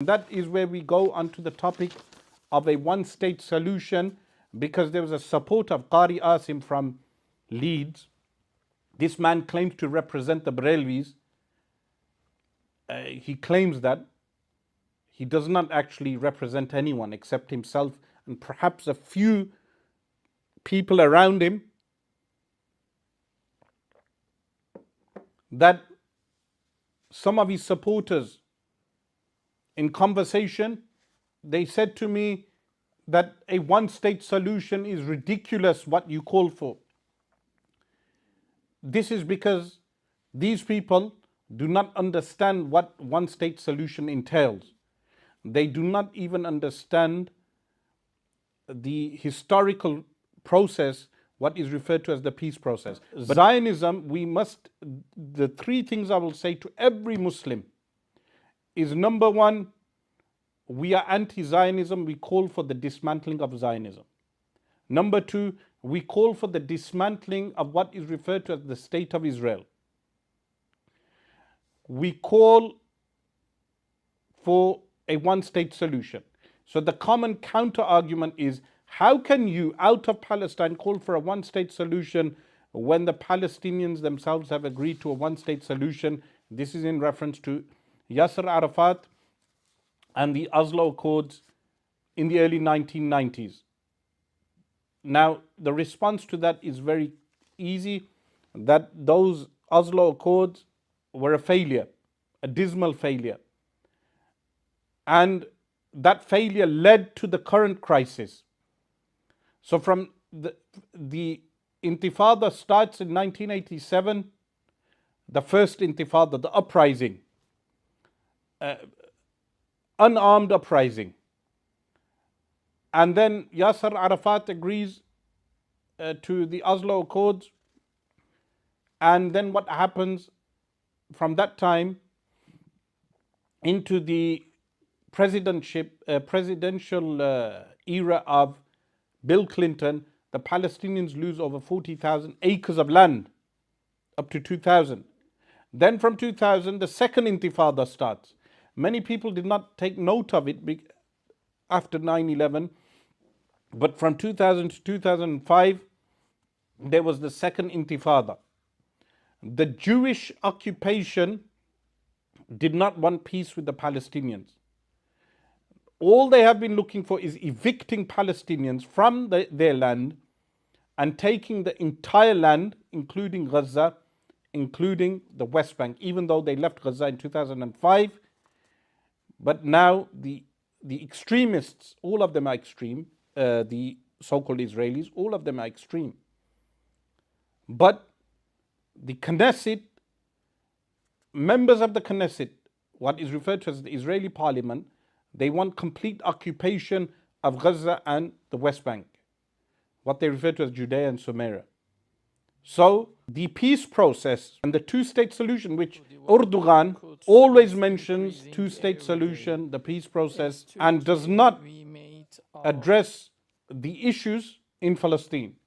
That is where we go onto the topic of a one-state solution, because there was a support of Qari Asim from Leeds. This man claims to represent the Barelvis. He claims that he does not actually represent anyone except himself and perhaps a few people around him. That some of his supporters, in conversation, they said to me that a one-state solution is ridiculous, what you call for. This is because these people do not understand what one-state solution entails. They do not even understand the historical process, what is referred to as the peace process. But Zionism, the three things I will say to every Muslim is: number one, we are anti-Zionism, we call for the dismantling of Zionism. Number two, we call for the dismantling of what is referred to as the State of Israel. We call for a one-state solution. So the common counter-argument is, how can you, out of Palestine, call for a one-state solution when the Palestinians themselves have agreed to a one-state solution? This is in reference to Yasser Arafat and the Oslo Accords in the early 1990s. Now, the response to that is very easy, that those Oslo Accords were a failure, a dismal failure. And that failure led to the current crisis. So from the Intifada starts in 1987, the first Intifada, the uprising, unarmed uprising. And then Yasser Arafat agrees to the Oslo Accords. And then what happens from that time into the presidential era of Bill Clinton, the Palestinians lose over 40,000 acres of land, up to 2000. Then from 2000, the second Intifada starts. Many people did not take note of it after 9/11, but from 2000 to 2005, there was the second Intifada. The Jewish occupation did not want peace with the Palestinians. All they have been looking for is evicting Palestinians from their land and taking the entire land, including Gaza, including the West Bank, even though they left Gaza in 2005. But now the extremists, all of them are extreme, the so-called Israelis, all of them are extreme. But the Knesset, members of the Knesset, what is referred to as the Israeli parliament, they want complete occupation of Gaza and the West Bank, what they refer to as Judea and Samaria. So the peace process and the two-state solution, which Erdogan always mentions, two-state solution, the peace process, and does not address the issues in Palestine.